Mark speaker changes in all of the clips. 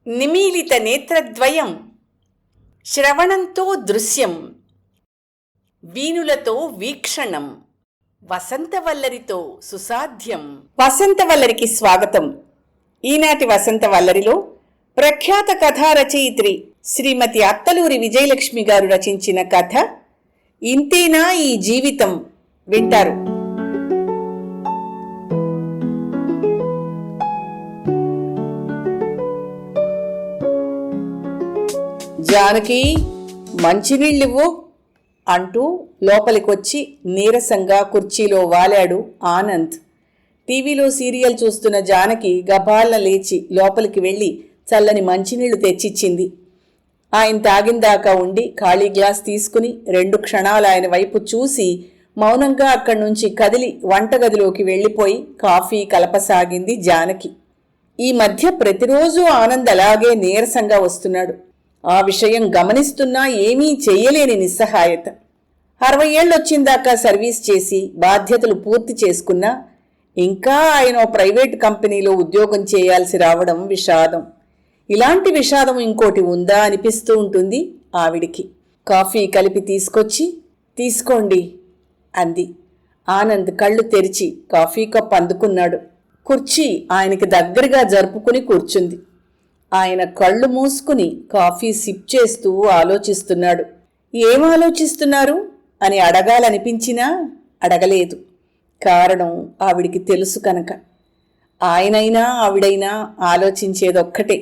Speaker 1: నిమీలిత నేత్రద్వయం, శ్రవణంతో దృశ్యం, వీణులతో వీక్షణం, వసంతవల్లరితో సుసాధ్యం. వసంతవల్లరికి స్వాగతం. ఈనాటి వసంతవల్లరిలో ప్రఖ్యాత కథా రచయిత్రి శ్రీమతి అత్తలూరి విజయలక్ష్మి గారు రచించిన కథ ఇంతేనా ఈ జీవితం వింటారు. జానకి, మంచినీళ్ళివ్వు అంటూ లోపలికొచ్చి నీరసంగా కుర్చీలో వాలాడు ఆనంద్. టీవీలో సీరియల్ చూస్తున్న జానకి గబాల్న లేచి లోపలికి వెళ్ళి చల్లని మంచినీళ్లు తెచ్చిచ్చింది. ఆయన తాగిందాకా ఉండి ఖాళీ గ్లాస్ తీసుకుని 2 క్షణాలు ఆయన వైపు చూసి మౌనంగా అక్కడి నుంచి కదిలి వంటగదిలోకి వెళ్ళిపోయి కాఫీ కలపసాగింది జానకి. ఈ మధ్య ప్రతిరోజు ఆనంద్ అలాగే నీరసంగా వస్తున్నాడు. ఆ విషయం గమనిస్తున్నా ఏమీ చెయ్యలేని నిస్సహాయత. 60 ఏళ్ళొచ్చిందాకా సర్వీస్ చేసి బాధ్యతలు పూర్తి చేసుకున్నా ఇంకా ఆయన ప్రైవేట్ కంపెనీలో ఉద్యోగం చేయాల్సి రావడం విషాదం. ఇలాంటి విషాదం ఇంకోటి ఉందా అనిపిస్తూ ఉంటుంది ఆవిడికి. కాఫీ కలిపి తీసుకొచ్చి తీసుకోండి అంది. ఆనంద్ కళ్ళు తెరిచి కాఫీ కప్ అందుకున్నాడు. కుర్చీ ఆయనకి దగ్గరగా జరుపుకుని కూర్చుంది. ఆయన కళ్ళు మూసుకుని కాఫీ సిప్ చేస్తూ ఆలోచిస్తున్నాడు. ఏం ఆలోచిస్తున్నారు అని అడగాలనిపించినా అడగలేదు. కారణం ఆవిడికి తెలుసు కనుక. ఆయనైనా ఆవిడైనా ఆలోచించేదొక్కటే,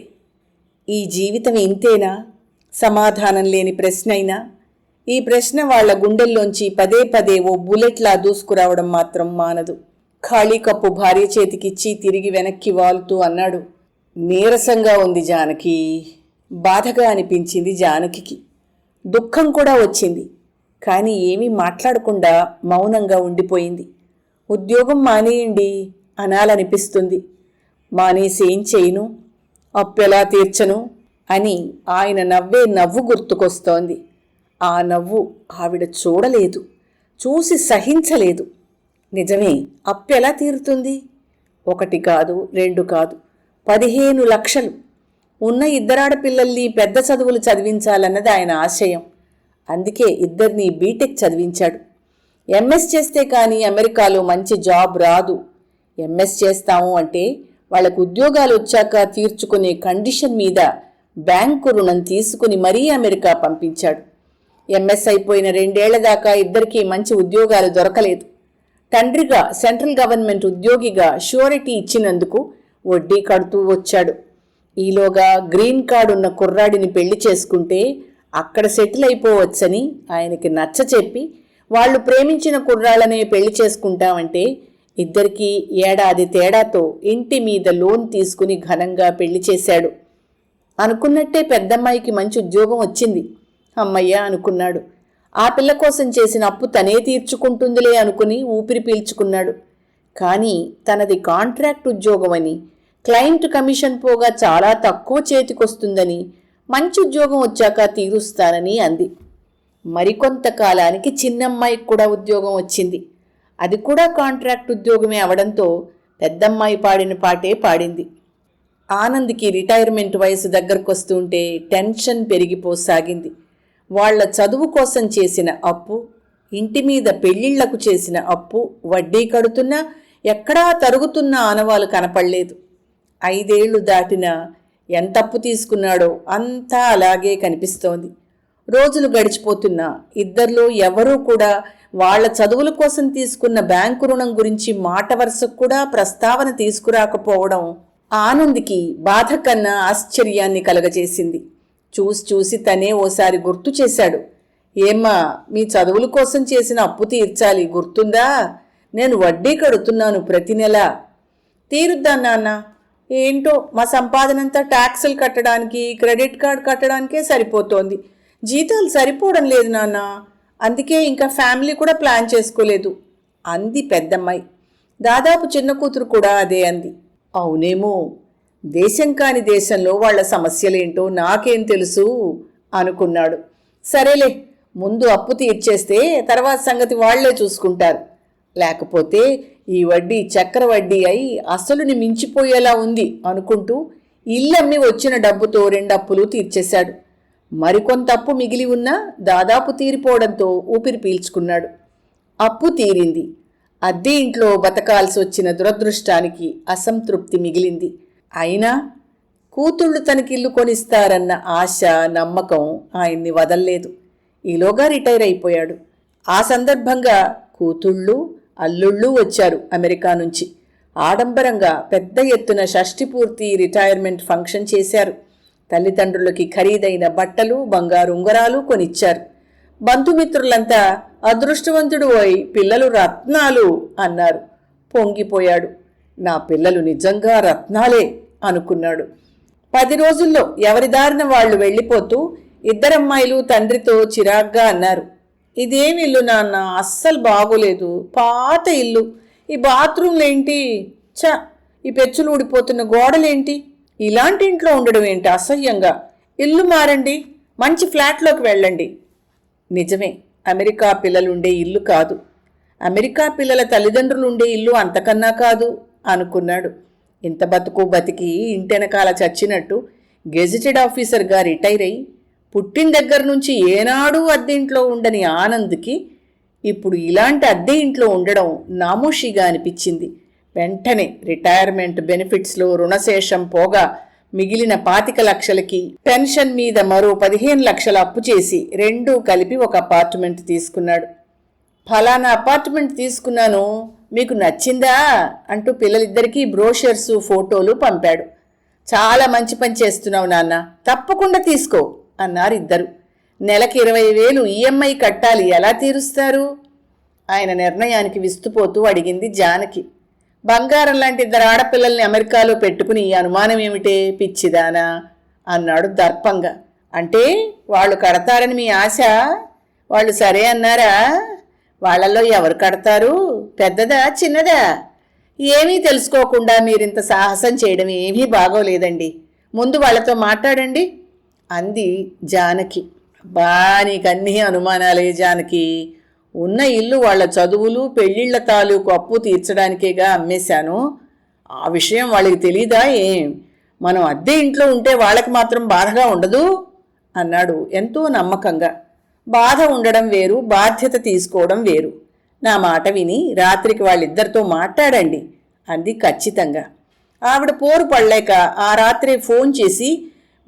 Speaker 1: ఈ జీవితం ఇంతేనా? సమాధానం లేని ప్రశ్న అయినా ఈ ప్రశ్న వాళ్ల గుండెల్లోంచి పదే పదే ఓ బుల్లెట్లా దూసుకురావడం మాత్రం మానదు. ఖాళీ కప్పు భార్య చేతికిచ్చి తిరిగి వెనక్కి వాలుతూ అన్నాడు, నీరసంగా ఉంది జానకి. బాధగా అనిపించింది జానకి. దుఃఖం కూడా వచ్చింది. కానీ ఏమీ మాట్లాడకుండా మౌనంగా ఉండిపోయింది. ఉద్యోగం మానేయండి అనాలనిపిస్తుంది. మానేసి ఏం చేయను, అప్పెలా తీర్చను అని ఆయన నవ్వే నవ్వు గుర్తుకొస్తోంది. ఆ నవ్వు ఆవిడ చూడలేదు, చూసి సహించలేదు. నిజమే, అప్పెలా తీరుతుంది? 1 కాదు, 2 కాదు, 15 లక్షలు. ఉన్న 2 ఆడపిల్లల్ని పెద్ద చదువులు చదివించాలన్నది ఆయన ఆశయం. అందుకే 2ని బీటెక్ చదివించాడు. ఎంఎస్ చేస్తే కానీ అమెరికాలో మంచి జాబ్ రాదు. ఎంఎస్ చేస్తాము అంటే వాళ్లకు ఉద్యోగాలు వచ్చాక తీర్చుకునే కండిషన్ మీద బ్యాంకు రుణం తీసుకుని మరీ అమెరికా పంపించాడు. ఎంఎస్ అయిపోయిన 2 ఏళ్ల దాకా 2కి మంచి ఉద్యోగాలు దొరకలేదు. తండ్రిగా సెంట్రల్ గవర్నమెంట్ ఉద్యోగిగా ష్యూరిటీ ఇచ్చినందుకు వడ్డీ కడుతూ వచ్చాడు. ఈలోగా గ్రీన్ కార్డు ఉన్న కుర్రాడిని పెళ్లి చేసుకుంటే అక్కడ సెటిల్ అయిపోవచ్చని ఆయనకి నచ్చచెప్పి వాళ్ళు ప్రేమించిన కుర్రాళ్ళనే పెళ్లి చేసుకుంటామంటే 2కి ఏడాది తేడాతో ఇంటి మీద లోన్ తీసుకుని ఘనంగా పెళ్లి చేశాడు. అనుకున్నట్టే పెద్దమ్మాయికి మంచి ఉద్యోగం వచ్చింది. అమ్మయ్య అనుకున్నాడు. ఆ పిల్ల కోసం చేసిన అప్పు తనే తీర్చుకుంటుందిలే అనుకుని ఊపిరి పీల్చుకున్నాడు. కానీ తనది కాంట్రాక్ట్ ఉద్యోగమని, క్లయింట్ కమిషన్ పోగా చాలా తక్కువ చేతికొస్తుందని, మంచి ఉద్యోగం వచ్చాక తీరుస్తానని అంది. మరికొంతకాలానికి చిన్నమ్మాయికి కూడా ఉద్యోగం వచ్చింది. అది కూడా కాంట్రాక్ట్ ఉద్యోగమే అవడంతో పెద్దమ్మాయి పాడిన పాటే పాడింది. ఆనంద్కి రిటైర్మెంట్ వయసు దగ్గరకొస్తుంటే టెన్షన్ పెరిగిపోసాగింది. వాళ్ల చదువు కోసం చేసిన అప్పు, ఇంటి మీద పెళ్లిళ్లకు చేసిన అప్పు, వడ్డీ కడుతున్నా ఎక్కడా తరుగుతున్న ఆనవాలు కనపడలేదు. 5 ఏళ్లు దాటినా ఎంత అప్పు తీసుకున్నాడో అంతా అలాగే కనిపిస్తోంది. రోజులు గడిచిపోతున్నా 2లో ఎవరూ కూడా వాళ్ల చదువుల కోసం తీసుకున్న బ్యాంకు రుణం గురించి మాట వరుసకు కూడా ప్రస్తావన తీసుకురాకపోవడం ఆనంద్కి బాధ కన్నా ఆశ్చర్యాన్ని కలగజేసింది. చూసి తనే ఓసారి గుర్తు చేశాడు. ఏమ్మా, మీ చదువుల కోసం చేసిన అప్పు తీర్చాలి, గుర్తుందా? నేను వడ్డీ కడుతున్నాను ప్రతి నెల. తీరుద్దా నాన్న? ఏంటో మా సంపాదనంతా ట్యాక్సులు కట్టడానికి, క్రెడిట్ కార్డు కట్టడానికే సరిపోతోంది. జీతాలు సరిపోవడం లేదు నాన్న. అందుకే ఇంకా ఫ్యామిలీ కూడా ప్లాన్ చేసుకోలేదు అంది పెద్దమ్మాయి. దాదాపు చిన్న కూతురు కూడా అదే అంది. అవునేమో, దేశం కాని దేశంలో వాళ్ల సమస్యలేంటో నాకేం తెలుసు అనుకున్నాడు. సరేలే, ముందు అప్పు తీర్చేస్తే తర్వాత సంగతి వాళ్లే చూసుకుంటారు. లేకపోతే ఈ వడ్డీ చక్ర వడ్డీ అయి అసలుని మించిపోయేలా ఉంది అనుకుంటూ ఇల్లమ్మి వచ్చిన డబ్బుతో 2 అప్పులు తీర్చేశాడు. మరికొంత అప్పు మిగిలి ఉన్నా దాదాపు తీరిపోవడంతో ఊపిరి పీల్చుకున్నాడు. అప్పు తీరింది. అద్దె ఇంట్లో బతకాల్సి వచ్చిన దురదృష్టానికి అసంతృప్తి మిగిలింది. అయినా కూతుళ్ళు తనకిల్లు కొనిస్తారన్న ఆశ, నమ్మకం ఆయన్ని వదల్లేదు. ఈలోగా రిటైర్ అయిపోయాడు. ఆ సందర్భంగా కూతుళ్ళు, అల్లుళ్ళు వచ్చారు అమెరికా నుంచి. ఆడంబరంగా పెద్ద ఎత్తున షష్ఠిపూర్తి రిటైర్మెంట్ ఫంక్షన్ చేశారు. తల్లిదండ్రులకి ఖరీదైన బట్టలు, బంగారు ఉంగరాలు కొనిచ్చారు. బంధుమిత్రులంతా అదృష్టవంతుడు పోయి పిల్లలు రత్నాలు అన్నారు. పొంగిపోయాడు. నా పిల్లలు నిజంగా రత్నాలే అనుకున్నాడు. 10 రోజుల్లో ఎవరిదారిన వాళ్ళు వెళ్ళిపోతూ ఇద్దరమ్మాయిలు తండ్రితో చిరాగ్గా అన్నారు, ఇదేమి ఇల్లు నాన్న, అస్సలు బాగోలేదు, పాత ఇల్లు, ఈ బాత్రూమ్లేంటి, ఈ పెచ్చులు ఊడిపోతున్న గోడలేంటి, ఇలాంటి ఇంట్లో ఉండడం ఏంటి అసహ్యంగా, ఇల్లు మారండి, మంచి ఫ్లాట్లోకి వెళ్ళండి. నిజమే, అమెరికా పిల్లలుండే ఇల్లు కాదు, అమెరికా పిల్లల తల్లిదండ్రులుండే ఇల్లు అంతకన్నా కాదు అనుకున్నాడు. ఇంత బతుకు బతికి ఇంటెనకాల చచ్చినట్టు గెజిటెడ్ ఆఫీసర్గా రిటైర్ అయి పుట్టిన దగ్గర నుంచి ఏనాడూ అద్దె ఇంట్లో ఉండని ఆనంద్కి ఇప్పుడు ఇలాంటి అద్దె ఇంట్లో ఉండడం నామోషిగా అనిపించింది. వెంటనే రిటైర్మెంట్ బెనిఫిట్స్లో రుణశేషం పోగా మిగిలిన 25 లక్షలకి పెన్షన్ మీద మరో 15 లక్షల అప్పు చేసి రెండూ కలిపి ఒక అపార్ట్మెంట్ తీసుకున్నాడు. ఫలానా అపార్ట్మెంట్ తీసుకున్నాను, మీకు నచ్చిందా అంటూ పిల్లలిద్దరికీ బ్రోషర్సు, ఫోటోలు పంపాడు. చాలా మంచి పని చేస్తున్నావు నాన్న, తప్పకుండా తీసుకో అన్నారు ఇద్దరు. నెలకి 20,000 ఈఎంఐ కట్టాలి, ఎలా తీరుస్తారు? ఆయన నిర్ణయానికి విస్తుపోతూ అడిగింది జానకి. బంగారం లాంటి 2 ఆడపిల్లల్ని అమెరికాలో పెట్టుకుని అనుమానం ఏమిటే పిచ్చిదానా అన్నాడు దర్పంగా. అంటే వాళ్ళు కడతారని మీ ఆశ? వాళ్ళు సరే అన్నారా? వాళ్లలో ఎవరు కడతారు, పెద్దదా చిన్నదా? ఏమీ తెలుసుకోకుండా మీరింత సాహసం చేయడం ఏమీ బాగోలేదండి, ముందు వాళ్ళతో మాట్లాడండి అంది జానకి. బా, నీకన్నీ అనుమానాలే జానకి, ఉన్న ఇల్లు వాళ్ల చదువులు, పెళ్ళిళ్ల తాలూకు అప్పు తీర్చడానికేగా అమ్మేశాను. ఆ విషయం వాళ్ళకి తెలీదా ఏం? మనం అద్దె ఇంట్లో ఉంటే వాళ్ళకి మాత్రం బాధగా ఉండదు అన్నాడు ఎంతో నమ్మకంగా. బాధ ఉండడం వేరు, బాధ్యత తీసుకోవడం వేరు. నా మాట విని రాత్రికి వాళ్ళిద్దరితో మాట్లాడండి అంది ఖచ్చితంగా. ఆవిడ పోరు పడలేక ఆ రాత్రే ఫోన్ చేసి,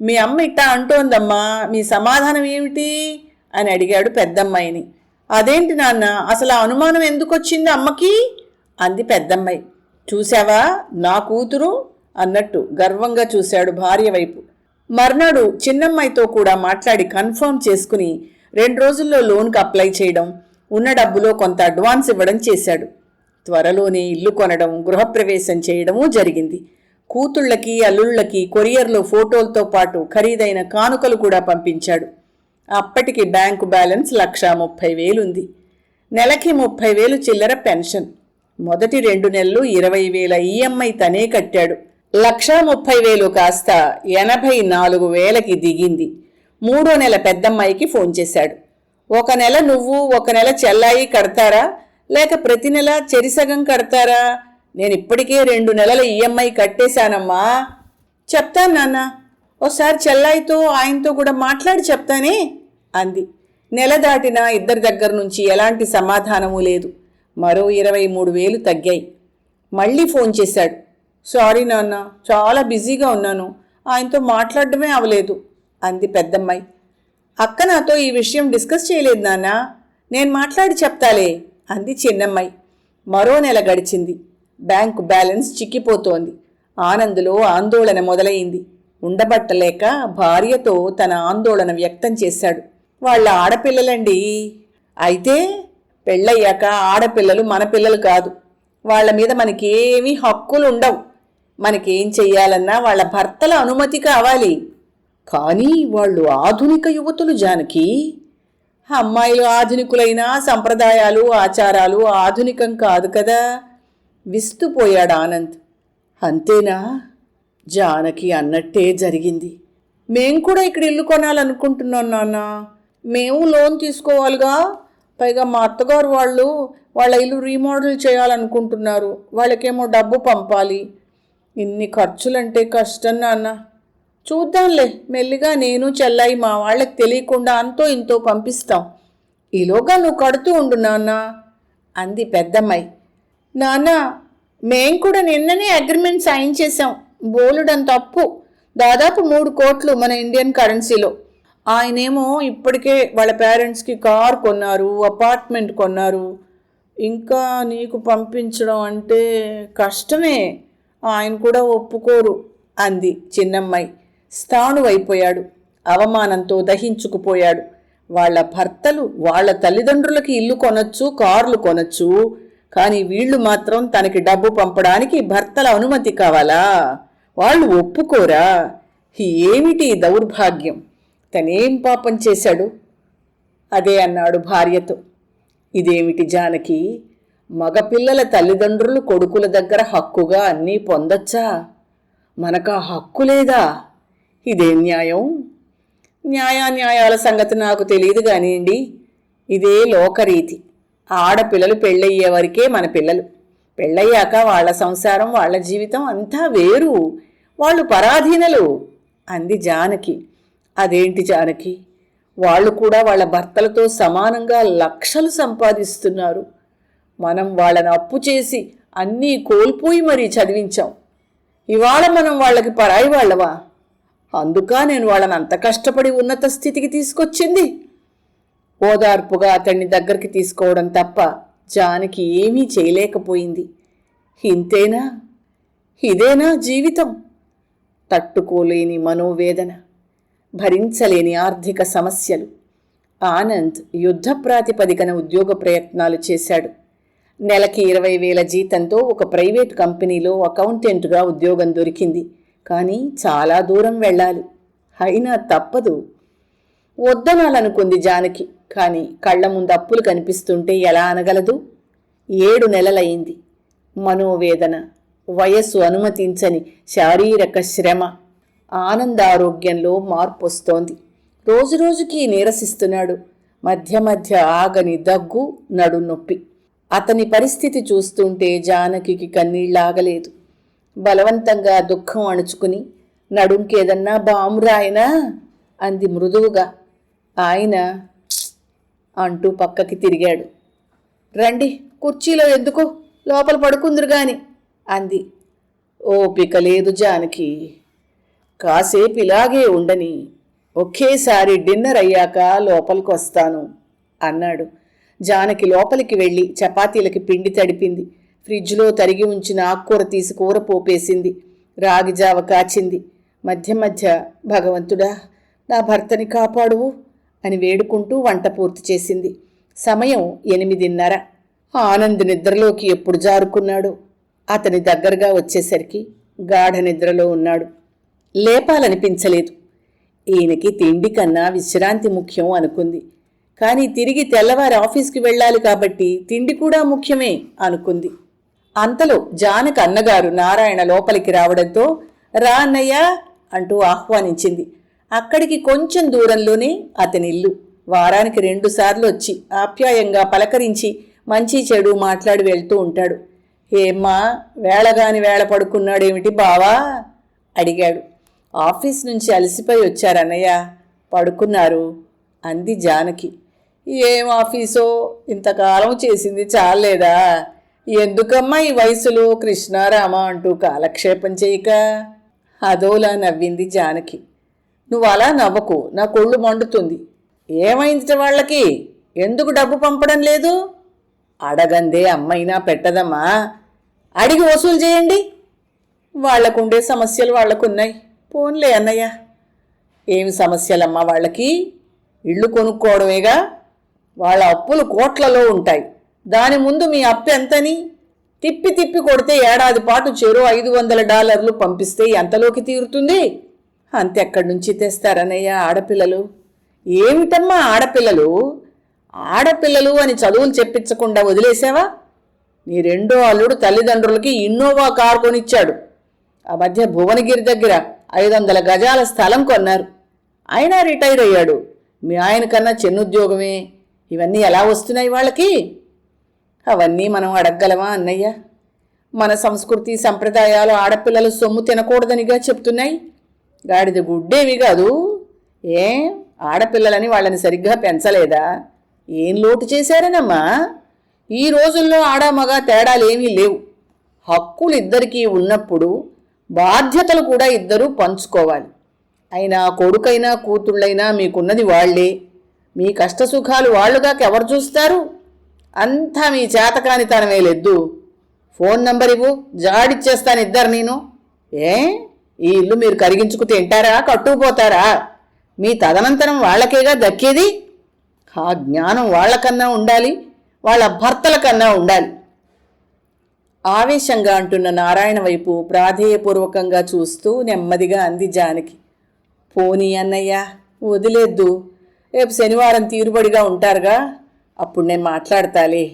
Speaker 1: మీ అమ్మ ఇట్టా అంటోందమ్మా, మీ సమాధానం ఏమిటి అని అడిగాడు పెద్దమ్మాయిని. అదేంటి నాన్న, అసలు ఆ అనుమానం ఎందుకు వచ్చింది అమ్మకి అంది పెద్దమ్మాయి. చూశావా నా కూతురు అన్నట్టు గర్వంగా చూశాడు భార్య వైపు. మర్నాడు చిన్నమ్మాయితో కూడా మాట్లాడి కన్ఫర్మ్ చేసుకుని 2 రోజుల్లో లోన్కి అప్లై చేయడం, ఉన్న డబ్బులో కొంత అడ్వాన్స్ ఇవ్వడం చేశాడు. త్వరలోనే ఇల్లు కొనడం, గృహప్రవేశం చేయడమూ జరిగింది. కూతుళ్ళకి, అల్లుళ్ళకి కొరియర్లో ఫోటోలతో పాటు ఖరీదైన కానుకలు కూడా పంపించాడు. అప్పటికి బ్యాంకు బ్యాలెన్స్ 1,30,000 ఉంది. నెలకి 30,000 చిల్లర పెన్షన్. మొదటి 2 నెలలు 20,000 ఈఎంఐ తనే కట్టాడు. 1,30,000 కాస్త 84,000కి దిగింది. 3వ నెల పెద్దమ్మాయికి ఫోన్ చేశాడు. 1 నెల నువ్వు, 1 నెల చెల్లాయి కడతారా, లేక ప్రతి నెల చెరిసగం కడతారా? నేను ఇప్పటికే 2 నెలల ఈఎంఐ కట్టేశానమ్మా. చెప్తాను నాన్న, ఓసారి చెల్లాయితో ఆయనతో కూడా మాట్లాడి చెప్తానే అంది. నెల దాటినా ఇద్దరి దగ్గర నుంచి ఎలాంటి సమాధానమూ లేదు. మరో 23,000 తగ్గాయి. మళ్ళీ ఫోన్ చేశాడు. సారీ నాన్న, చాలా బిజీగా ఉన్నాను, ఆయనతో మాట్లాడడమే అవలేదు అంది పెద్దమ్మాయి. అక్క నాతో ఈ విషయం డిస్కస్ చేయలేదు నాన్న, నేను మాట్లాడి చెప్తాలే అంది చిన్నమ్మాయి. మరో నెల గడిచింది. Bank balance చిక్కిపోతోంది. ఆనందులో ఆందోళన మొదలైంది. ఉండబట్టలేక భార్యతో తన ఆందోళన వ్యక్తం చేశాడు. వాళ్ళ ఆడపిల్లలండి. అయితే పెళ్ళయ్యాక ఆడపిల్లలు మన పిల్లలు కాదు, వాళ్ళ మీద మనకేమీ హక్కులు ఉండవు. మనకేం చెయ్యాలన్నా వాళ్ళ భర్తల అనుమతి కావాలి. కానీ వాళ్ళు ఆధునిక యువతులు జానకి. అమ్మాయిలు ఆధునికులైనా సంప్రదాయాలు, ఆచారాలు ఆధునికం కాదు కదా. విస్తుపోయాడు ఆనంద్. అంతేనా? జానకి అన్నట్టే జరిగింది. మేం కూడా ఇక్కడ ఇల్లు కొనాలనుకుంటున్నాం నాన్న. మేము లోన్ తీసుకోవాలిగా. పైగా మా అత్తగారు వాళ్ళ ఇల్లు రీమోడల్ చేయాలనుకుంటున్నారు. వాళ్ళకేమో డబ్బు పంపాలి. ఇన్ని ఖర్చులంటే కష్టం నాన్న చూద్దాంలే, మెల్లిగా నేను చెల్లాయి మా వాళ్ళకి తెలియకుండా అంతో ఇంతో పంపిస్తాం. ఈలోగా నువ్వు కడుతూ ఉండు నాన్న అంది పెద్దమ్మాయి. నాన్న, మేం కూడా నిన్ననే అగ్రిమెంట్ సైన్ చేశాం. బోలుడంత అప్పు, దాదాపు 3 కోట్లు మన ఇండియన్ కరెన్సీలో. ఆయనేమో ఇప్పటికే వాళ్ళ పేరెంట్స్కి కార్ కొన్నారు, అపార్ట్మెంట్ కొన్నారు. ఇంకా నీకు పంపించడం అంటే కష్టమే. ఆయన కూడా ఒప్పుకోరు అంది చిన్నమ్మాయి. స్థాణువైపోయాడు. అవమానంతో దహించుకుపోయాడు. వాళ్ళ భర్తలు వాళ్ళ తల్లిదండ్రులకి ఇల్లు కొనొచ్చు, కార్లు కొనొచ్చు, కానీ వీళ్ళు మాత్రం తనకి డబ్బు పంపడానికి భర్తల అనుమతి కావాలా? వాళ్ళు ఒప్పుకోరా? ఏమిటి దౌర్భాగ్యం? తనేం పాపం చేశాడు? అదే అన్నాడు భార్యతో. ఇదేమిటి జానకి, మగపిల్లల తల్లిదండ్రులు కొడుకుల దగ్గర హక్కుగా అన్నీ పొందొచ్చా? మనకా హక్కు లేదా? ఇదేం న్యాయం? న్యాయాన్యాయాల సంగతి నాకు తెలియదు కానివ్వండి, ఇదే లోకరీతి. ఆడపిల్లలు పెళ్ళయ్యే వరకే మన పిల్లలు. పెళ్ళయ్యాక వాళ్ళ సంసారం, వాళ్ళ జీవితం అంతా వేరు. వాళ్ళు పరాధీనలు అంది జానకి. అదేంటి జానకి, వాళ్ళు కూడా వాళ్ళ భర్తలతో సమానంగా లక్షలు సంపాదిస్తున్నారు. మనం వాళ్ళని అప్పు చేసి అన్నీ కోల్పోయి మరీ చదివించాం. ఇవాళ మనం వాళ్ళకి పరాయి వాళ్ళవా? అందుకా నేను వాళ్ళని అంత కష్టపడి ఉన్నత స్థితికి తీసుకొచ్చింది. ఓదార్పుగా అతన్ని దగ్గరికి తీసుకోవడం తప్ప జానకి ఏమీ చేయలేకపోయింది. ఇంతేనా? ఇదేనా జీవితం? తట్టుకోలేని మనోవేదన, భరించలేని ఆర్థిక సమస్యలు. ఆనంద్ యుద్ధ ప్రాతిపదికన ఉద్యోగ ప్రయత్నాలు చేశాడు. నెలకి 20,000 జీతంతో ఒక ప్రైవేట్ కంపెనీలో అకౌంటెంట్గా ఉద్యోగం దొరికింది. కానీ చాలా దూరం వెళ్ళాలి. అయినా తప్పదు. వద్దనాలనుకుంది జానకి. కానీ కళ్ల ముందు అప్పులు కనిపిస్తుంటే ఎలా అనగలదు? 7 నెలలైంది. మనోవేదన, వయస్సు అనుమతించని శారీరక శ్రమ. ఆనందారోగ్యంలో మార్పు వస్తోంది. రోజురోజుకి నీరసిస్తున్నాడు. మధ్య మధ్య ఆగని దగ్గు, నడునొప్పి. అతని పరిస్థితి చూస్తుంటే జానకి కన్నీళ్ళాగలేదు. బలవంతంగా దుఃఖం అణుచుకుని, నడుంకేదన్నా బామురాయనా అంది మృదువుగా. ఆయన అంటూ పక్కకి తిరిగాడు. రండి, కుర్చీలో ఎందుకో, లోపల పడుకుందురు గాని అంది. ఓపిక లేదు జానకి, కాసేపు ఇలాగే ఉండని, ఒకేసారి డిన్నర్ అయ్యాక లోపలికి వస్తాను అన్నాడు. జానకి లోపలికి వెళ్ళి చపాతీలకి పిండి తడిపింది. ఫ్రిడ్జ్లో తరిగి ఉంచిన ఆకుకూర తీసి కూర పోపేసింది. రాగి జావ కాచింది. మధ్య మధ్య భగవంతుడా, నా భర్తని కాపాడువు అని వేడుకుంటూ వంట పూర్తి చేసింది. సమయం 8:30. ఆనంద్ నిద్రలోకి ఎప్పుడు జారుకున్నాడో. అతని దగ్గరగా వచ్చేసరికి గాఢ నిద్రలో ఉన్నాడు. లేపాలనిపించలేదు. ఈయనకి తిండి కన్నా విశ్రాంతి ముఖ్యం అనుకుంది. కానీ తిరిగి తెల్లవారి ఆఫీస్కి వెళ్ళాలి కాబట్టి తిండి కూడా ముఖ్యమే అనుకుంది. అంతలో జానకి అన్నగారు నారాయణ లోపలికి రావడంతో రా అన్నయ్య అంటూ ఆహ్వానించింది. అక్కడికి కొంచెం దూరంలోనే అతని ఇల్లు. వారానికి 2 సార్లు వచ్చి ఆప్యాయంగా పలకరించి మంచి చెడు మాట్లాడి వెళ్తూ ఉంటాడు. ఏమ్మా, వేళగాని వేళ పడుకున్నాడేమిటి బావా అడిగాడు. ఆఫీస్ నుంచి అలసిపోయి వచ్చారన్నయ్య, పడుకున్నారు అంది జానకి. ఏం ఆఫీసో, ఇంతకాలం చేసింది చాలేదా? ఎందుకమ్మా ఈ వయసులో కృష్ణారామ అంటూ కాలక్షేపం చేయక? అదోలా నవ్వింది జానకి. నువ్వు అలా నవ్వకు, నా కొళ్ళు మండుతుంది. ఏమైంది వాళ్ళకి? ఎందుకు డబ్బు పంపడం లేదు? అడగందే అమ్మైనా పెట్టదమ్మా, అడిగి వసూలు చేయండి. వాళ్లకుండే సమస్యలు వాళ్లకున్నాయి. పోన్లే అన్నయ్య. ఏమి సమస్యలమ్మా వాళ్ళకి? ఇళ్ళు కొనుక్కోవడమేగా. వాళ్ళ అప్పులు కోట్లలో ఉంటాయి. దాని ముందు మీ అప్పు ఎంతని తిప్పి తిప్పి కొడితే ఏడాది పాటు చెరో $500 పంపిస్తే ఎంతలోకి తీరుతుంది? అంతెక్కడి నుంచి తెస్తారన్నయ్య ఆడపిల్లలు? ఏమిటమ్మా ఆడపిల్లలు? ఆడపిల్లలు అని చదువులు చెప్పించకుండా వదిలేసావా? నీ రెండో అల్లుడు తల్లిదండ్రులకి ఇన్నోవా కారు కొనిచ్చాడు. ఆ మధ్య భువనగిరి దగ్గర 500 గజాల స్థలం కొన్నారు. ఆయన రిటైర్ అయ్యాడు. మీ ఆయన కన్నా చిన్నుద్యోగమే. ఇవన్నీ ఎలా వస్తున్నాయి వాళ్ళకి? అవన్నీ మనం అడగగలమా అన్నయ్య? మన సంస్కృతి సంప్రదాయాలు ఆడపిల్లలు సొమ్ము తినకూడదనిగా చెప్తున్నాయి. గాడిద గుడ్డేమి కాదు. ఏం ఆడపిల్లలని వాళ్ళని సరిగ్గా పెంచలేదా? ఏం లోటు చేశారనమ్మా? ఈ రోజుల్లో ఆడామగా తేడాలేమీ లేవు. హక్కులు ఇద్దరికీ ఉన్నప్పుడు బాధ్యతలు కూడా ఇద్దరూ పంచుకోవాలి. అయినా కొడుకైనా కూతుళ్ళైనా మీకున్నది వాళ్లే. మీ కష్టసుఖాలు వాళ్ళుగాకెవరు చూస్తారు? అంతా మీ చేతకానితనమే లెద్దు. ఫోన్ నంబర్ ఇవ్వు, జాడిచ్చేస్తాను ఇద్దరు. నేను ఈ ఇల్లు మీరు కరిగించుకు తింటారా, కట్టుకుపోతారా? మీ తదనంతరం వాళ్ళకేగా దక్కేది. ఆ జ్ఞానం వాళ్లకన్నా ఉండాలి, వాళ్ళ భర్తల కన్నా ఉండాలి. ఆవేశంగా అంటున్న నారాయణ వైపు ప్రాధేయపూర్వకంగా చూస్తూ నెమ్మదిగా అంది జానకి. పోనీ అన్నయ్య, వదిలేద్దు. రేపు శనివారం తీరుబడిగా ఉంటారుగా, అప్పుడు నేను మాట్లాడతాలే.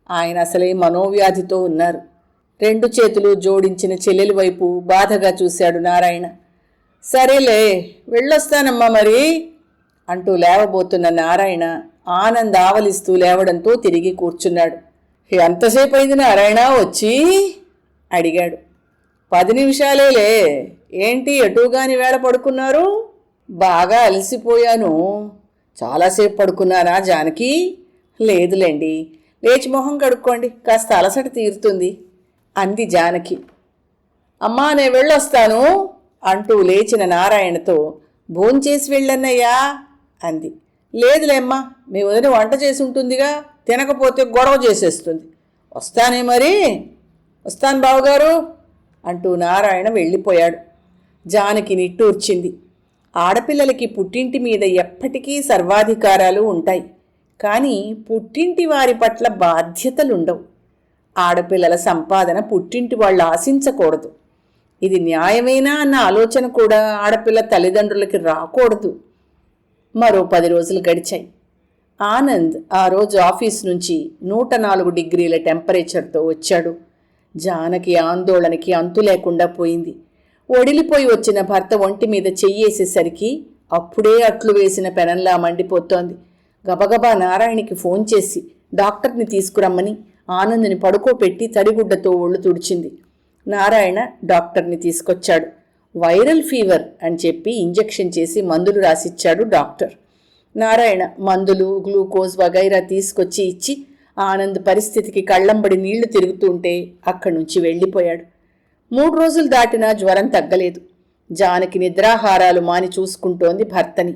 Speaker 1: ఆయన అసలే మనోవ్యాధితో ఉన్నారు. 2 చేతులు జోడించిన చెల్లెలి వైపు బాధగా చూశాడు నారాయణ. సరేలే, వెళ్ళొస్తానమ్మా మరి అంటూ లేవబోతున్న నారాయణ ఆనంద్ ఆవలిస్తూ లేవడంతో తిరిగి కూర్చున్నాడు. ఎంతసేపు అయింది నారాయణ వచ్చి అడిగాడు. 10 నిమిషాలేలే. ఏంటి ఎటుగాని వేళ పడుకున్నారు? బాగా అలసిపోయాను. చాలాసేపు పడుకున్నారా జానకి? లేదులేండి, లేచి మొహం కడుక్కోండి, కాస్త అలసట తీరుతుంది అంది జానకి. అమ్మా నేను వెళ్ళొస్తాను అంటూ లేచిన నారాయణతో భోంచేసి వెళ్ళన్నయ్యా అంది. లేదులేమ్మా, మీ వదిన వంట చేసి ఉంటుందిగా, తినకపోతే గొడవ చేసేస్తుంది. వస్తానే మరి. వస్తాను బావగారు అంటూ నారాయణ వెళ్ళిపోయాడు. జానకి నిట్టూర్చింది. ఆడపిల్లలకి పుట్టింటి మీద ఎప్పటికీ సర్వాధికారాలు ఉంటాయి, కానీ పుట్టింటి వారి పట్ల బాధ్యతలుండవు. ఆడపిల్లల సంపాదన పుట్టింటి వాళ్ళు ఆశించకూడదు. ఇది న్యాయమేనా అన్న ఆలోచన కూడా ఆడపిల్ల తల్లిదండ్రులకి రాకూడదు. మరో 10 రోజులు గడిచాయి. ఆనంద్ ఆ రోజు ఆఫీస్ నుంచి 104 డిగ్రీల టెంపరేచర్తో వచ్చాడు. జానకి ఆందోళనకి అంతు లేకుండా పోయింది. ఒడిలిపోయి వచ్చిన భర్త ఒంటి మీద చెయ్యేసేసరికి అప్పుడే అట్లు వేసిన పెనంలా మండిపోతోంది. గబగబా నారాయణకి ఫోన్ చేసి డాక్టర్ని తీసుకురమ్మని ఆనంద్ని పడుకోపెట్టి తడిగుడ్డతో ఒళ్ళు తుడిచింది. నారాయణ డాక్టర్ని తీసుకొచ్చాడు. వైరల్ ఫీవర్ అని చెప్పి ఇంజెక్షన్ చేసి మందులు రాసిచ్చాడు డాక్టర్. నారాయణ మందులు, గ్లూకోజ్ వగైరా తీసుకొచ్చి ఇచ్చి ఆనంద్ పరిస్థితికి కళ్ళంబడి నీళ్లు తిరుగుతుంటే అక్కడి నుంచి వెళ్ళిపోయాడు. 3 రోజులు దాటినా జ్వరం తగ్గలేదు. జానకి నిద్రాహారాలు మాని చూసుకుంటోంది భర్తని.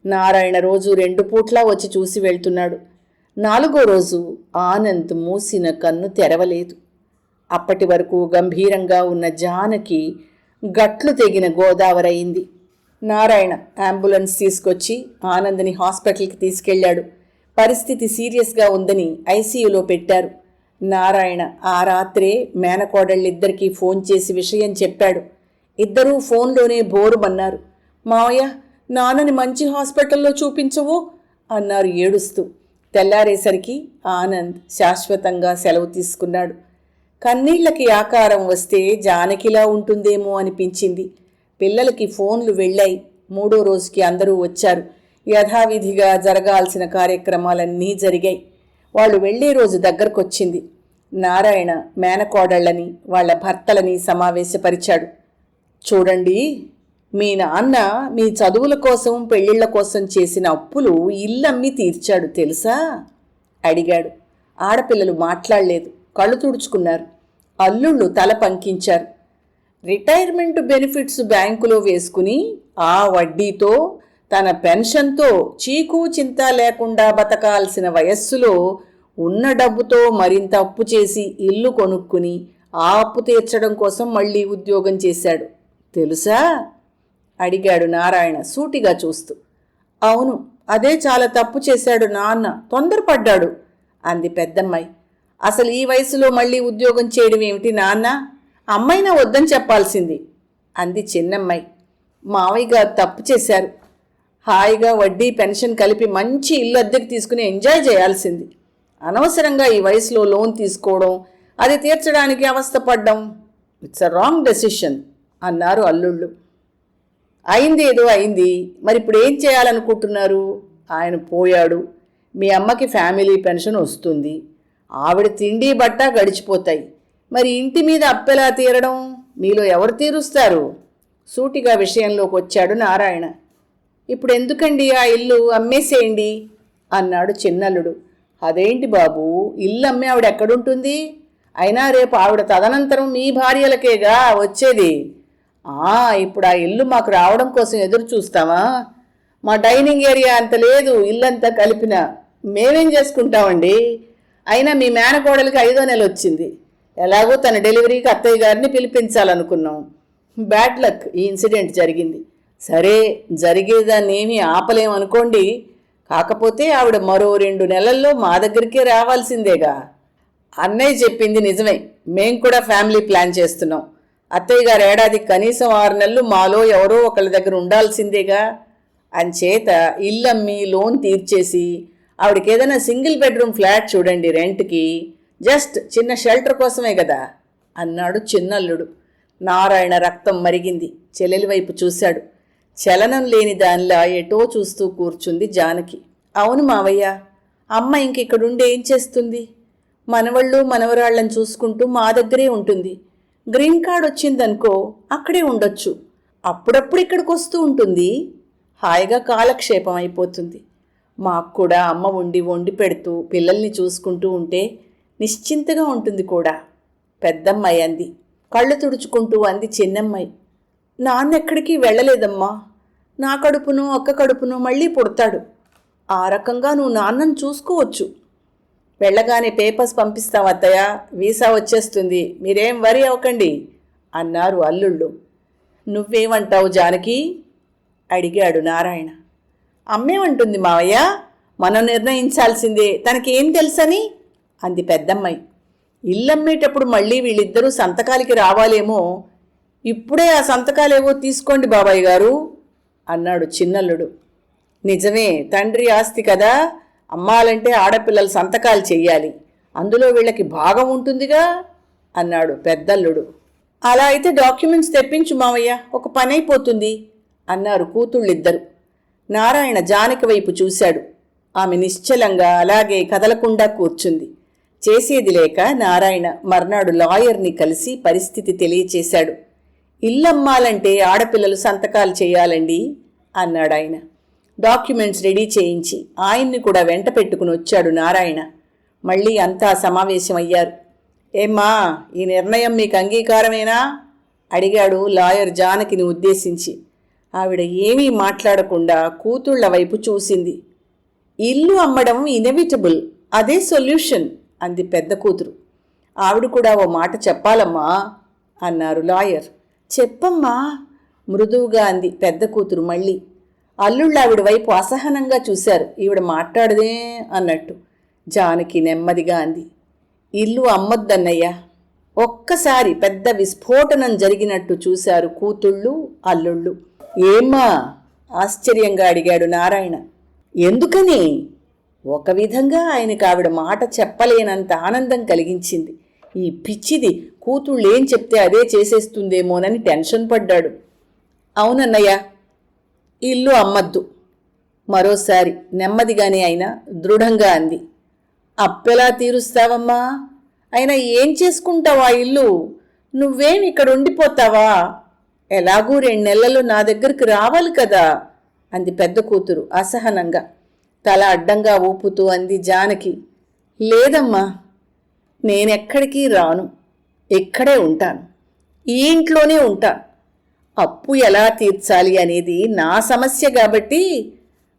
Speaker 1: నారాయణ రోజు 2 పూట్లా వచ్చి చూసి వెళ్తున్నాడు. 4వ రోజు ఆనంద్ మూసిన కన్ను తెరవలేదు. అప్పటి వరకు గంభీరంగా ఉన్న జానకి గట్లు తెగిన గోదావరయింది. నారాయణ అంబులెన్స్ తీసుకొచ్చి ఆనంద్ని హాస్పిటల్కి తీసుకెళ్లాడు. పరిస్థితి సీరియస్గా ఉందని ఐసీయూలో పెట్టారు. నారాయణ ఆ రాత్రే మేనకోడళ్ళిద్దరికీ ఫోన్ చేసి విషయం చెప్పాడు. ఇద్దరూ ఫోన్లోనే బోరుమన్నారు. మావయ్య, నాన్నని మంచి హాస్పిటల్లో చూపించవు అన్నారు ఏడుస్తూ. తెల్లారేసరికి ఆనంద్ శాశ్వతంగా సెలవు తీసుకున్నాడు. కన్నీళ్లకి ఆకారం వస్తే జానకిలా ఉంటుందేమో అనిపించింది. పిల్లలకి ఫోన్లు వెళ్ళాయి. 3వ రోజుకి అందరూ వచ్చారు. యథావిధిగా జరగాల్సిన కార్యక్రమాలన్నీ జరిగాయి. వాళ్ళు వెళ్లే రోజు దగ్గరకొచ్చింది. నారాయణ మేనకోడళ్లని వాళ్ల భర్తలని సమావేశపరిచాడు. చూడండి, మీ నాన్న మీ చదువుల కోసం పెళ్లిళ్ల కోసం చేసిన అప్పులు ఇల్లమ్మి తీర్చాడు తెలుసా అడిగాడు. ఆడపిల్లలు మాట్లాడలేదు, కళ్ళు తుడుచుకున్నారు. అల్లుళ్ళు తల పంకించారు. రిటైర్మెంట్ బెనిఫిట్స్ బ్యాంకులో వేసుకుని ఆ వడ్డీతో తన పెన్షన్తో చీకు చింత లేకుండా బతకాల్సిన వయస్సులో ఉన్న డబ్బుతో మరింత అప్పు చేసి ఇల్లు కొనుక్కుని ఆ అప్పు తీర్చడం కోసం మళ్ళీ ఉద్యోగం చేశాడు తెలుసా అడిగాడు నారాయణ సూటిగా చూస్తూ. అవును, అదే చాలా తప్పు చేశాడు నాన్న, తొందరపడ్డాడు అంది పెద్దమ్మాయి. అసలు ఈ వయసులో మళ్ళీ ఉద్యోగం చేయడం ఏమిటి నాన్న? అమ్మైనా వద్దని చెప్పాల్సింది అంది చిన్నమ్మాయి. మావయ్య గారు తప్పు చేశారు. హాయిగా వడ్డీ పెన్షన్ కలిపి మంచి ఇల్లు అద్దెకి తీసుకుని ఎంజాయ్ చేయాల్సింది. అనవసరంగా ఈ వయసులో లోన్ తీసుకోవడం, అది తీర్చడానికి అవస్థపడ్డం, ఇట్స్ అ రాంగ్ డెసిషన్ అన్నారు అల్లుళ్ళు. అయిందేదో అయింది, మరి ఇప్పుడు ఏం చేయాలనుకుంటున్నారు? ఆయన పోయాడు, మీ అమ్మకి ఫ్యామిలీ పెన్షన్ వస్తుంది, ఆవిడ తిండి బట్ట గడిచిపోతాయి. మరి ఇంటి మీద అప్పెలా తీరడం? మీలో ఎవరు తీరుస్తారు? సూటిగా విషయంలోకి వచ్చాడు నారాయణ. ఇప్పుడు ఎందుకండి ఆ ఇల్లు, అమ్మేసేయండి అన్నాడు చిన్నల్లుడు. అదేంటి బాబు, ఇల్లు అమ్మే ఆవిడ ఎక్కడుంటుంది? అయినా రేపు ఆవిడ తదనంతరం మీ భార్యలకేగా వచ్చేది. ఇప్పుడు ఆ ఇల్లు మాకు రావడం కోసం ఎదురు చూస్తామా? మా డైనింగ్ ఏరియా అంత లేదు, ఇల్లంతా కలిపిన. మేమేం చేసుకుంటామండి? అయినా మీ మేనకోడలికి 5వ నెల వచ్చింది. ఎలాగో తన డెలివరీకి అత్తయ్య గారిని పిలిపించాలనుకున్నాం. బ్యాడ్ లక్, ఈ ఇన్సిడెంట్ జరిగింది. సరే, జరిగేదాన్ని ఏమీ ఆపలేమనుకోండి. కాకపోతే ఆవిడ మరో 2 నెలల్లో మా దగ్గరికే రావాల్సిందేగా. అన్నయ్య చెప్పింది నిజమే. మేం కూడా ఫ్యామిలీ ప్లాన్ చేస్తున్నాం. అత్తయ్య గారు ఏడాదికి కనీసం 6 నెలలు మాలో ఎవరో ఒకళ్ళ దగ్గర ఉండాల్సిందేగా. అంచేత ఇల్లమ్మి లోన్ తీర్చేసి ఆవిడకి ఏదైనా సింగిల్ బెడ్రూమ్ ఫ్లాట్ చూడండి రెంట్కి. జస్ట్ చిన్న షెల్టర్ కోసమే కదా అన్నాడు చిన్నల్లుడు. నారాయణ రక్తం మరిగింది. చెల్లెలి వైపు చూశాడు. చలనం లేని దానిలా ఎటో చూస్తూ కూర్చుంది జానకి. అవును మావయ్య, అమ్మ ఇంకిక్కడుండి ఏం చేస్తుంది? మనవళ్ళు మనవరాళ్లను చూసుకుంటూ మా దగ్గరే ఉంటుంది. గ్రీన్ కార్డ్ వచ్చిందనుకో అక్కడే ఉండొచ్చు. అప్పుడప్పుడు ఇక్కడికి వస్తూ ఉంటుంది. హాయిగా కాలక్షేపం అయిపోతుంది. మాకు కూడా అమ్మ వండి పెడుతూ పిల్లల్ని చూసుకుంటూ ఉంటే నిశ్చింతగా ఉంటుంది కూడా. పెద్దమ్మాయి అంది. కళ్ళు తుడుచుకుంటూ అంది చిన్నమ్మాయి. నాన్నెక్కడికి వెళ్ళలేదమ్మా. నా కడుపును అక్క కడుపును మళ్ళీ పుడతాడు. ఆ రకంగా నువ్వు నాన్నను చూసుకోవచ్చు. వెళ్ళగానే పేపర్స్ పంపిస్తాం అత్తయ్య, వీసా వచ్చేస్తుంది, మీరేం వరీ అవ్వకండి అన్నారు అల్లుళ్ళు. నువ్వేమంటావు జానకి అడిగాడు నారాయణ. అమ్మేమంటుంది మావయ్య, మనం నిర్ణయించాల్సిందే, తనకేం తెలుసని అంది పెద్దమ్మాయి. ఇల్లమ్మేటప్పుడు మళ్ళీ వీళ్ళిద్దరూ సంతకాలకి రావాలేమో. ఇప్పుడే ఆ సంతకాలేవో తీసుకోండి బాబాయ్ గారు అన్నాడు చిన్నల్లుడు. నిజమే, తండ్రి ఆస్తి కదా, అమ్మాలంటే ఆడపిల్లలు సంతకాలు చెయ్యాలి. అందులో వీళ్ళకి భాగం ఉంటుందిగా అన్నాడు పెద్దల్లుడు. అలా అయితే డాక్యుమెంట్స్ తెప్పించు మావయ్య, ఒక పని అయిపోతుంది అన్నారు కూతుళ్ళిద్దరు. నారాయణ జానకి వైపు చూశాడు. ఆమె నిశ్చలంగా అలాగే కదలకుండా కూర్చుంది. చేసేది లేక నారాయణ మర్నాడు లాయర్ని కలిసి పరిస్థితి తెలియచేశాడు. ఇల్లమ్మాలంటే ఆడపిల్లలు సంతకాలు చేయాలండి అన్నాడాయన. డాక్యుమెంట్స్ రెడీ చేయించి ఆయన్ని కూడా వెంట పెట్టుకుని వచ్చాడు నారాయణ. మళ్ళీ అంతా సమావేశమయ్యారు. ఏమ్మా, ఈ నిర్ణయం మీకు అంగీకారమేనా అడిగాడు లాయర్ జానకిని ఉద్దేశించి. ఆవిడ ఏమీ మాట్లాడకుండా కూతుళ్ల వైపు చూసింది. ఇల్లు అమ్మడం ఇనెవిటబుల్, అదే సొల్యూషన్ అంది పెద్ద కూతురు. ఆవిడ కూడా ఓ మాట చెప్పాలమ్మా అన్నారు లాయర్. చెప్పమ్మా మృదువుగా అంది పెద్ద కూతురు మళ్ళీ. అల్లుళ్ళు ఆవిడ వైపు అసహనంగా చూశారు. ఈవిడ మాట్లాడదే అన్నట్టు. జానకి నెమ్మదిగా అంది. ఇల్లు అమ్మొద్దన్నయ్యా. ఒక్కసారి పెద్ద విస్ఫోటనం జరిగినట్టు చూశారు కూతుళ్ళు అల్లుళ్ళు. ఏమ్మా ఆశ్చర్యంగా అడిగాడు నారాయణ. ఎందుకని? ఒక విధంగా ఆయనకు ఆవిడ మాట చెప్పలేనంత ఆనందం కలిగించింది. ఈ పిచ్చిది కూతుళ్ళు ఏం చెప్తే అదే చేసేస్తుందేమోనని టెన్షన్ పడ్డాడు. అవునన్నయ్య, ఇల్లు అమ్మద్దు. మరోసారి నెమ్మదిగానే అయినా దృఢంగా అంది. అప్పెలా తీరుస్తావమ్మా? అయినా ఏం చేసుకుంటావా ఇల్లు? నువ్వేం ఇక్కడ ఉండిపోతావా? ఎలాగూ 2 నెలలు నా దగ్గరికి రావాలి కదా అంది పెద్ద కూతురు అసహనంగా. తల అడ్డంగా ఊపుతూ అంది జానకి. లేదమ్మా, నేనెక్కడికి రాను, ఇక్కడే ఉంటాను, ఈ ఇంట్లోనే ఉంటాను. అప్పు ఎలా తీర్చాలి అనేది నా సమస్య కాబట్టి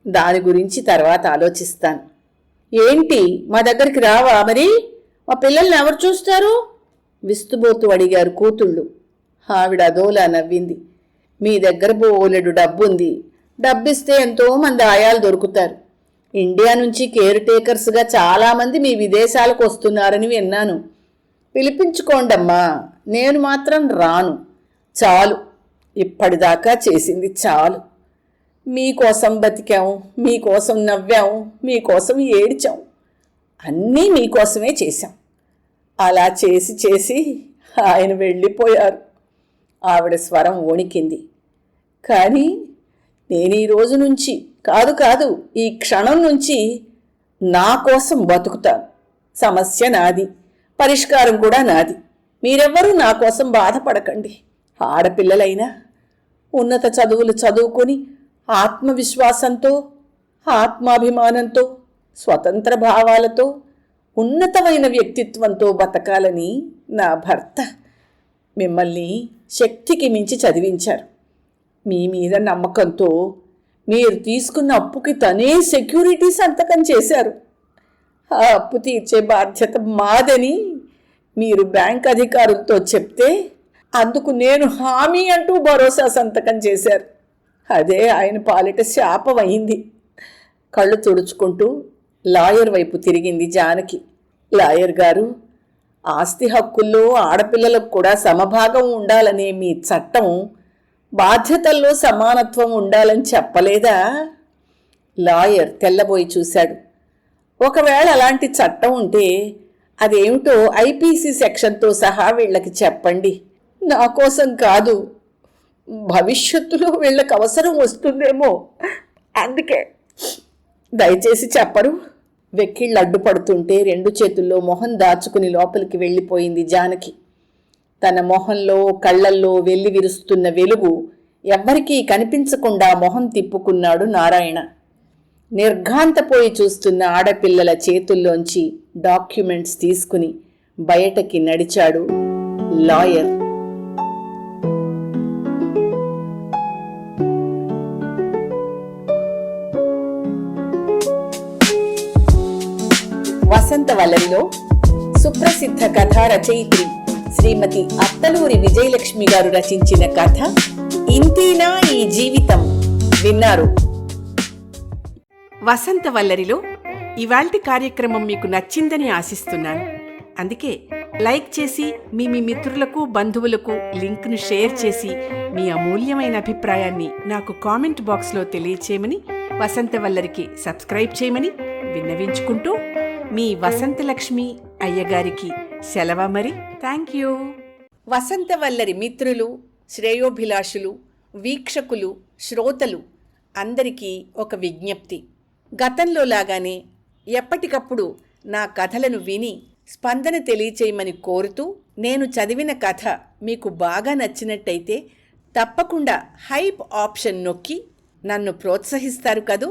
Speaker 1: దాని గురించి తర్వాత ఆలోచిస్తాను. ఏంటి, మా దగ్గరికి రావా మరి? మా పిల్లల్ని ఎవరు చూస్తారు? విస్తుబోతూ అడిగారు కూతుళ్ళు. ఆవిడ అదోలా నవ్వింది. మీ దగ్గర బోలెడు డబ్బుంది. డబ్బిస్తే ఎంతోమంది ఆయాలు దొరుకుతారు. ఇండియా నుంచి కేర్ టేకర్స్గా చాలామంది మీ విదేశాలకు వస్తున్నారని విన్నాను. పిలిపించుకోండమ్మా, నేను మాత్రం రాను. చాలు, ఇప్పటిదాకా చేసింది చాలు. మీకోసం బతికాము, మీకోసం నవ్వాము, మీకోసం ఏడ్చాం, అన్నీ మీకోసమే చేశాం. అలా చేసి చేసి ఆయన వెళ్ళిపోయారు. ఆవిడ స్వరం వణికింది. కానీ నేను ఈ రోజు నుంచి కాదు ఈ క్షణం నుంచి నా కోసం బతుకుతాను. సమస్య నాది, పరిష్కారం కూడా నాది. మీరెవ్వరూ నా కోసం బాధపడకండి. ఆడపిల్లలైనా ఉన్నత చదువులు చదువుకొని ఆత్మవిశ్వాసంతో, ఆత్మాభిమానంతో, స్వతంత్ర భావాలతో, ఉన్నతమైన వ్యక్తిత్వంతో బతకాలని నా భర్త మిమ్మల్ని శక్తికి మించి చదివించారు. మీ మీద నమ్మకంతో మీరు తీసుకున్న అప్పుకి తనే సెక్యూరిటీ సంతకం చేశారు. ఆ అప్పు తీర్చే బాధ్యత మాదని మీరు బ్యాంక్ అధికారులతో చెప్తే అందుకు నేను హామీ అంటూ భరోసా సంతకం చేశారు. అదే ఆయన పాలిట శాపమైంది. కళ్ళు తుడుచుకుంటూ లాయర్ వైపు తిరిగింది జానకి. లాయర్ గారు, ఆస్తి హక్కుల్లో ఆడపిల్లలకు కూడా సమభాగం ఉండాలనే మీ చట్టం బాధ్యతల్లో సమానత్వం ఉండాలని చెప్పలేదా? లాయర్ తెల్లబోయి చూశాడు. ఒకవేళ అలాంటి చట్టం ఉంటే అదేమిటో ఐపీసీ సెక్షన్తో సహా వీళ్ళకి చెప్పండి. నా కోసం కాదు, భవిష్యత్తులో వీళ్ళకి అవసరం వస్తుందేమో, అందుకే. దయచేసి చెప్పరు. వెక్కిళ్ళు అడ్డుపడుతుంటే 2 చేతుల్లో మొహం దాచుకుని లోపలికి వెళ్ళిపోయింది జానకి. తన మొహంలో కళ్ళల్లో వెల్లి విరుస్తున్న వెలుగు ఎవ్వరికీ కనిపించకుండా మొహం తిప్పుకున్నాడు నారాయణ. నిర్ఘాంతపోయి చూస్తున్న ఆడపిల్లల చేతుల్లోంచి డాక్యుమెంట్స్ తీసుకుని బయటకి నడిచాడు లాయర్. వసంతవల్లరిలో సుప్రసిద్ధ కథా రచయిత్రి శ్రీమతి అత్తలూరి విజయలక్ష్మి గారు రచించిన కథ ఇంతేనా ఈ జీవితం విన్నారు.
Speaker 2: వసంతవల్లరిలో ఇవాల్టి కార్యక్రమం మీకు నచ్చిందని ఆశిస్తున్నాను. అందుకే లైక్ చేసి మీ మిత్రులకు, బంధువులకు లింక్ను షేర్ చేసి మీ అమూల్యమైన అభిప్రాయాన్ని నాకు కామెంట్ బాక్స్లో తెలియచేయమని, వసంతవల్లరికి సబ్స్క్రైబ్ చేయమని విన్నవించుకుంటూ మీ వసంతలక్ష్మి అయ్యగారికి సెలవు మరి. Thank you.
Speaker 1: వసంతవల్లరి మిత్రులు, శ్రేయోభిలాషులు, వీక్షకులు, శ్రోతలు అందరికీ ఒక విజ్ఞప్తి. గతంలో లాగానే ఎప్పటికప్పుడు నా కథలను విని స్పందన తెలియచేయమని కోరుతూ, నేను చదివిన కథ మీకు బాగా నచ్చినట్టయితే తప్పకుండా హైప్ ఆప్షన్ నొక్కి నన్ను ప్రోత్సహిస్తారు కదూ.